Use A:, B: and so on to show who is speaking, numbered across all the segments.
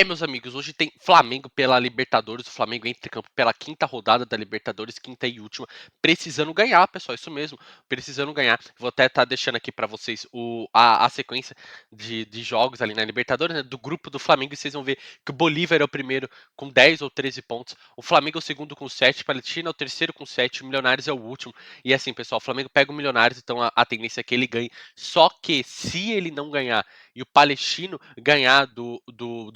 A: Meus amigos, hoje tem Flamengo pela Libertadores, o Flamengo entra em campo pela quinta rodada da Libertadores, quinta e última, precisando ganhar, pessoal, isso mesmo, precisando ganhar. Vou até estar deixando aqui para vocês a sequência de jogos ali na Libertadores, né, do grupo do Flamengo, e vocês vão ver que o Bolívar é o primeiro com 10 ou 13 pontos, o Flamengo é o segundo com 7, o Palestina é o terceiro com 7, o Milionários é o último, e assim, pessoal, o Flamengo pega o Milionários, então a tendência é que ele ganhe, só que se ele não ganhar e o Palestino ganhar do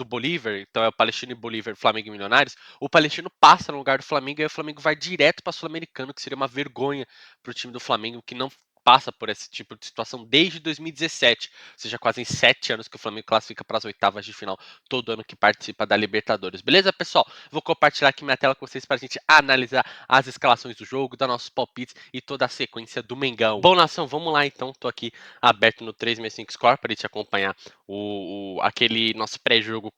A: Bolívar, então é o Palestino e Bolívar, Flamengo e Milionários, o Palestino passa no lugar do Flamengo e aí o Flamengo vai direto para Sul-Americano, que seria uma vergonha para o time do Flamengo, que não passa por esse tipo de situação desde 2017, ou seja, quase em 7 anos que o Flamengo classifica para as oitavas de final, todo ano que participa da Libertadores. Beleza, pessoal? Vou compartilhar aqui minha tela com vocês para a gente analisar as escalações do jogo, dar nossos palpites e toda a sequência do Mengão. Bom, nação, vamos lá então. Tô aqui aberto no 365 Score para te acompanhar aquele nosso pré-jogo,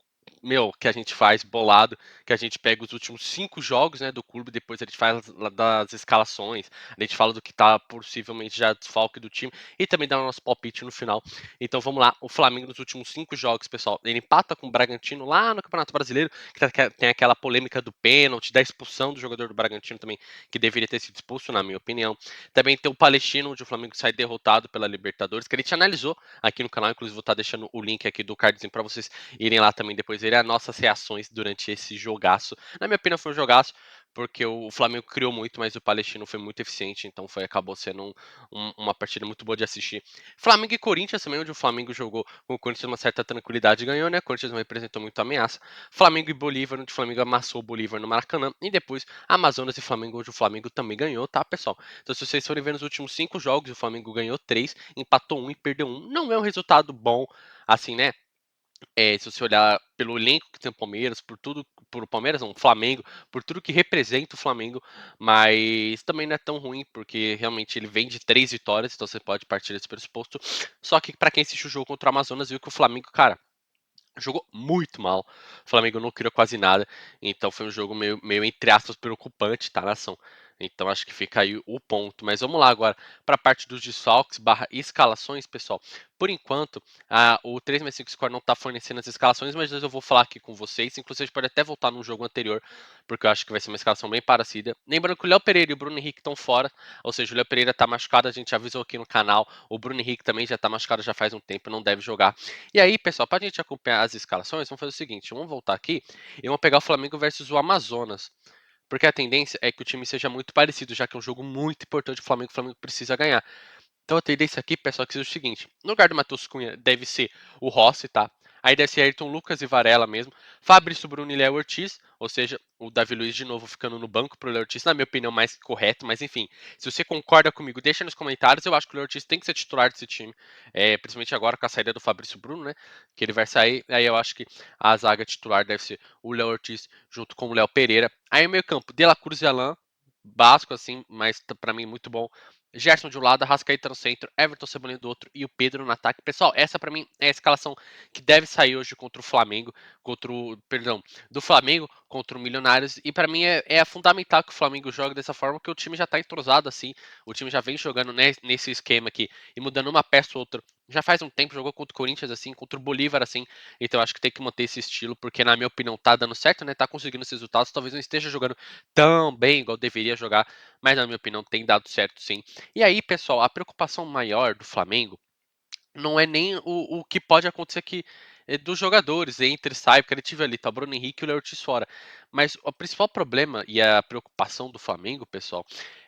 A: que a gente faz bolado, que a gente pega os últimos 5 jogos, né, do clube, depois a gente faz das escalações, a gente fala do que tá possivelmente já desfalque do time e também dá o nosso palpite no final. Então vamos lá, o Flamengo nos últimos 5 jogos, pessoal, ele empata com o Bragantino lá no Campeonato Brasileiro, que tem aquela polêmica do pênalti, da expulsão do jogador do Bragantino também, que deveria ter sido expulso, na minha opinião. Também tem o Palestino, onde o Flamengo sai derrotado pela Libertadores, que a gente analisou aqui no canal, inclusive vou estar deixando o link aqui do cardzinho para vocês irem lá também depois verem as nossas reações durante esse jogaço. Na minha opinião foi um jogaço, porque o Flamengo criou muito, mas o Palestino foi muito eficiente, então acabou sendo uma partida muito boa de assistir. Flamengo e Corinthians também, onde o Flamengo jogou com o Corinthians uma certa tranquilidade e ganhou, né? O Corinthians não representou muito ameaça. Flamengo e Bolívar, onde o Flamengo amassou o Bolívar no Maracanã. E depois Amazonas e Flamengo, onde o Flamengo também ganhou, tá, pessoal? Então, se vocês forem ver nos últimos 5 jogos, o Flamengo ganhou 3, empatou 1 e perdeu 1. Não é um resultado bom, assim, né? Se você olhar pelo elenco que tem o Palmeiras, por o Palmeiras não, o Flamengo, por tudo que representa o Flamengo, mas também não é tão ruim, porque realmente ele vem de 3 vitórias, então você pode partir desse pressuposto. Só que para quem assistiu o jogo contra o Amazonas, viu que o Flamengo, cara, jogou muito mal. O Flamengo não criou quase nada. Então foi um jogo meio entre aspas, preocupante, tá, nação? Então acho que fica aí o ponto. Mas vamos lá agora para a parte dos desfalques barra escalações, pessoal. Por enquanto, o 365 Score não está fornecendo as escalações, mas eu vou falar aqui com vocês. Inclusive, a gente pode até voltar num jogo anterior, porque eu acho que vai ser uma escalação bem parecida. Lembrando que o Léo Pereira e o Bruno Henrique estão fora, ou seja, o Léo Pereira está machucado, a gente avisou aqui no canal. O Bruno Henrique também já está machucado já faz um tempo, não deve jogar. E aí, pessoal, para a gente acompanhar as escalações, vamos fazer o seguinte: vamos voltar aqui e vamos pegar o Flamengo versus o Amazonas. Porque a tendência é que o time seja muito parecido, já que é um jogo muito importante. O Flamengo precisa ganhar. Então a tendência aqui, pessoal, é que seja o seguinte: no lugar do Matheus Cunha deve ser o Rossi, tá? Aí deve ser Ayrton Lucas e Varela mesmo. Fabrício Bruno e Léo Ortiz, ou seja, o Davi Luiz de novo ficando no banco pro Léo Ortiz, na minha opinião, mais correto, mas enfim. Se você concorda comigo, deixa nos comentários. Eu acho que o Léo Ortiz tem que ser titular desse time. Principalmente agora com a saída do Fabrício Bruno, né? Que ele vai sair. Aí eu acho que a zaga titular deve ser o Léo Ortiz junto com o Léo Pereira. Aí o meio campo, De La Cruz e Alain. Básico, assim, mas pra mim muito bom. Gerson de um lado, Arrascaeta no centro, Everton Cebolinha do outro e o Pedro no ataque. Pessoal, essa pra mim é a escalação que deve sair hoje contra o Flamengo, do Flamengo contra o Milionários. E pra mim é fundamental que o Flamengo jogue dessa forma, porque o time já tá entrosado assim, o time já vem jogando nesse esquema aqui e mudando uma peça ou outra. Já faz um tempo, jogou contra o Corinthians assim, contra o Bolívar assim. Então acho que tem que manter esse estilo, porque na minha opinião tá dando certo, né? Tá conseguindo esses resultados. Talvez não esteja jogando tão bem igual deveria jogar, mas na minha opinião tem dado certo sim. E aí, pessoal, a preocupação maior do Flamengo não é nem o que pode acontecer aqui dos jogadores, entre sai, porque ele tive ali, tá o Bruno Henrique e o Léo Ortiz fora. Mas o principal problema e a preocupação do Flamengo, pessoal,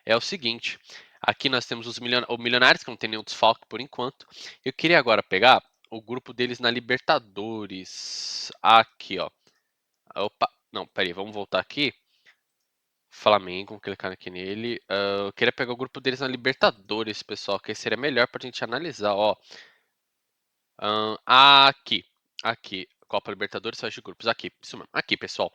A: é o seguinte: aqui nós temos o Milionários, que não tem nenhum desfalque por enquanto. Eu queria agora pegar o grupo deles na Libertadores. Aqui, ó. Opa, não, peraí, vamos voltar aqui. Flamengo, clicar aqui nele. Eu queria pegar o grupo deles na Libertadores, pessoal, que seria melhor pra gente analisar, ó. Aqui, aqui, Copa Libertadores, fase de grupos, aqui, isso mesmo, aqui, pessoal.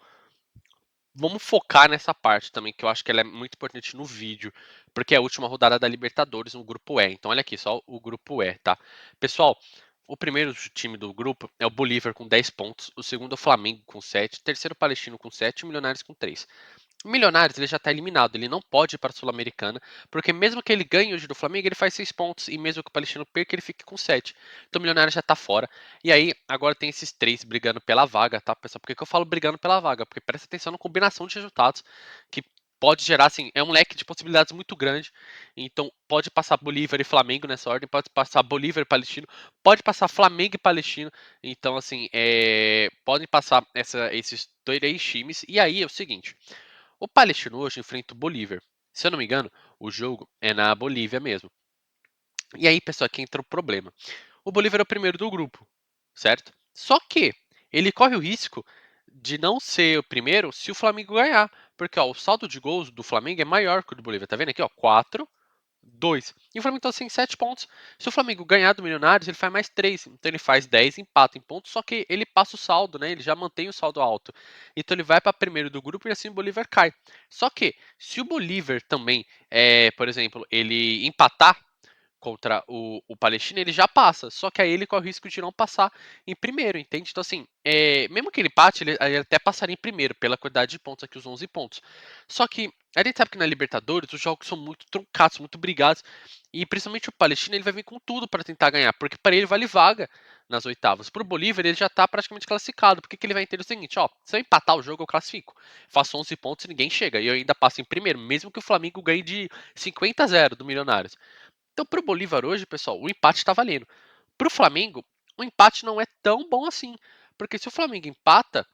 A: Vamos focar nessa parte também, que eu acho que ela é muito importante no vídeo, porque é a última rodada da Libertadores no grupo E. Então, olha aqui, só o grupo E, tá? Pessoal, o primeiro time do grupo é o Bolívar com 10 pontos, o segundo é o Flamengo com 7, o terceiro o Palestino com 7 e o Milionários com 3. O Milionários ele já está eliminado, ele não pode ir para a Sul-Americana, porque mesmo que ele ganhe hoje do Flamengo, ele faz 6 pontos, e mesmo que o Palestino perca, ele fique com 7. Então o Milionários já está fora. E aí, agora tem esses 3 brigando pela vaga, tá, pessoal? Por que eu falo brigando pela vaga? Porque presta atenção na combinação de resultados, que pode gerar, assim, é um leque de possibilidades muito grande. Então, pode passar Bolívar e Flamengo nessa ordem, pode passar Bolívar e Palestino, pode passar Flamengo e Palestino. Então, assim, podem passar esses 3 times. E aí é o seguinte: o Palestino hoje enfrenta o Bolívar. Se eu não me engano, o jogo é na Bolívia mesmo. E aí, pessoal, aqui entra o problema. O Bolívar é o primeiro do grupo, certo? Só que ele corre o risco de não ser o primeiro se o Flamengo ganhar. Porque ó, o saldo de gols do Flamengo é maior que o do Bolívar. Tá vendo aqui? Ó, 4, 2. E o Flamengo tá sem 7 pontos. Se o Flamengo ganhar do Milionários, ele faz mais 3. Então ele faz 10, empata em pontos, só que ele passa o saldo, né? Ele já mantém o saldo alto. Então ele vai para primeiro do grupo e assim o Bolívar cai. Só que se o Bolívar também, por exemplo, ele empatar contra o Palestina, ele já passa. Só que aí ele corre o risco de não passar em primeiro, entende? Então, assim, mesmo que ele empate, ele até passaria em primeiro, pela quantidade de pontos aqui, os 11 pontos. Só que a gente sabe que na Libertadores os jogos são muito truncados, muito brigados. E principalmente o Palestina, ele vai vir com tudo para tentar ganhar, porque para ele vale vaga nas oitavas. Para o Bolívar, ele já tá praticamente classificado, porque que ele vai entender o seguinte: ó, se eu empatar o jogo, eu classifico. Faço 11 pontos e ninguém chega. E eu ainda passo em primeiro, mesmo que o Flamengo ganhe de 50-0 do Milionários. Então, para o Bolívar hoje, pessoal, o empate está valendo. Para o Flamengo, o empate não é tão bom assim. Porque se o Flamengo empata,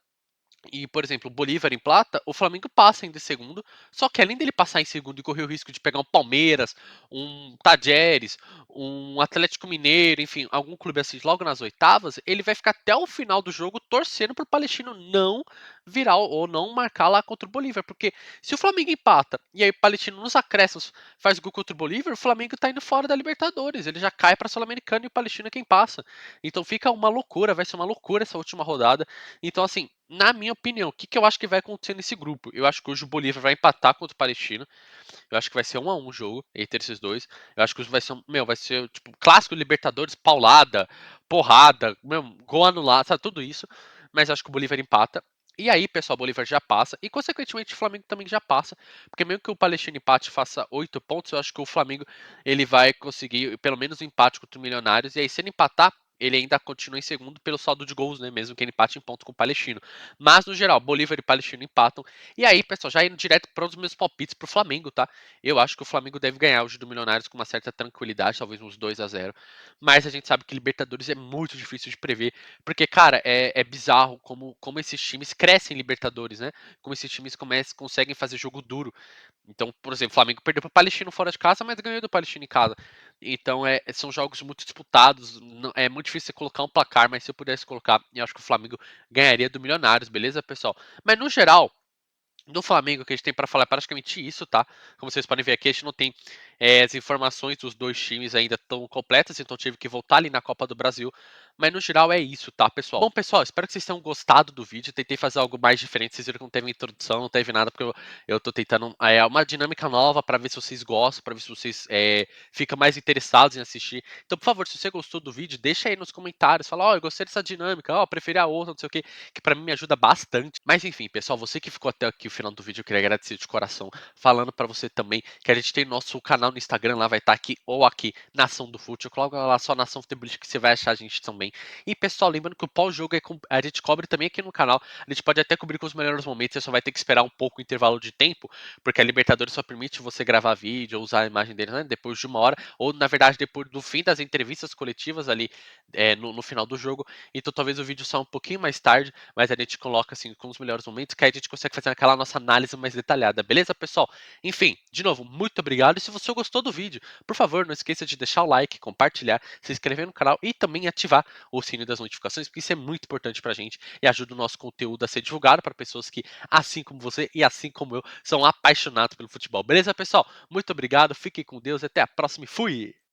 A: e, por exemplo, o Bolívar empata, o Flamengo passa ainda em segundo. Só que além dele passar em segundo e correr o risco de pegar um Palmeiras, um Tajeres, um Atlético Mineiro, enfim, algum clube assim logo nas oitavas, ele vai ficar até o final do jogo torcendo para o Palestino não virar ou não marcar lá contra o Bolívar. Porque se o Flamengo empata e aí o Palestino nos acréscimos faz gol contra o Bolívar, o Flamengo tá indo fora da Libertadores. Ele já cai para a Sul-Americana e o Palestino é quem passa. Então fica uma loucura, vai ser uma loucura essa última rodada. Então, assim, na minha opinião, o que, que eu acho que vai acontecer nesse grupo? Eu acho que hoje o Bolívar vai empatar contra o Palestino. Eu acho que vai ser 1-1 o jogo entre esses dois. Eu acho que vai ser, vai ser tipo clássico Libertadores, paulada, porrada, meu, gol anulado, sabe, tudo isso. Mas eu acho que o Bolívar empata. E aí, pessoal, o Bolívar já passa. E, consequentemente, o Flamengo também já passa. Porque mesmo que o Palestino empate e faça 8 pontos, eu acho que o Flamengo ele vai conseguir pelo menos um empate contra o Milionários. E aí, se ele empatar, ele ainda continua em segundo pelo saldo de gols, né? Mesmo que ele empate em ponto com o Palestino. Mas, no geral, Bolívar e Palestino empatam. E aí, pessoal, já indo direto para os meus palpites pro Flamengo, tá? Eu acho que o Flamengo deve ganhar hoje do Milionários com uma certa tranquilidade, talvez uns 2-0. Mas a gente sabe que Libertadores é muito difícil de prever, porque, cara, é bizarro como esses times crescem em Libertadores, né? Como esses times conseguem fazer jogo duro. Então, por exemplo, o Flamengo perdeu para o Palestino fora de casa, mas ganhou do Palestino em casa. Então, são jogos muito disputados. É muito difícil você colocar um placar, mas se eu pudesse colocar, eu acho que o Flamengo ganharia do Milionários, beleza, pessoal? Mas no geral, do Flamengo que a gente tem para falar é praticamente isso, tá? Como vocês podem ver aqui, a gente não tem as informações dos dois times ainda tão completas, então tive que voltar ali na Copa do Brasil. Mas no geral é isso, tá, pessoal? Bom, pessoal, espero que vocês tenham gostado do vídeo. Tentei fazer algo mais diferente. Vocês viram que não teve introdução, não teve nada, porque eu tô tentando uma dinâmica nova para ver se vocês gostam, para ver se vocês ficam mais interessados em assistir. Então, por favor, se você gostou do vídeo, deixa aí nos comentários. Fala, ó, eu gostei dessa dinâmica, ó, preferi a outra, não sei o quê, que para mim me ajuda bastante. Mas enfim, pessoal, você que ficou até aqui o final do vídeo, eu queria agradecer de coração, falando para você também que a gente tem nosso canal no Instagram, lá vai estar aqui ou aqui, Nação do Fute. Coloca lá só Nação Futebolística que você vai achar a gente também. E pessoal, lembrando que o pós-jogo a gente cobre também aqui no canal. A gente pode até cobrir com os melhores momentos, você só vai ter que esperar um pouco o intervalo de tempo, porque a Libertadores só permite você gravar vídeo ou usar a imagem deles, né, depois de 1 hora, ou na verdade depois do fim das entrevistas coletivas ali no final do jogo. Então talvez o vídeo saia um pouquinho mais tarde, mas a gente coloca assim com os melhores momentos, que aí a gente consegue fazer aquela nossa análise mais detalhada, beleza, pessoal? Enfim, de novo, muito obrigado. E se você gostou do vídeo, por favor, não esqueça de deixar o like, compartilhar, se inscrever no canal e também ativar o sininho das notificações, porque isso é muito importante pra gente e ajuda o nosso conteúdo a ser divulgado para pessoas que, assim como você e assim como eu, são apaixonados pelo futebol. Beleza, pessoal? Muito obrigado, fiquem com Deus, até a próxima e fui!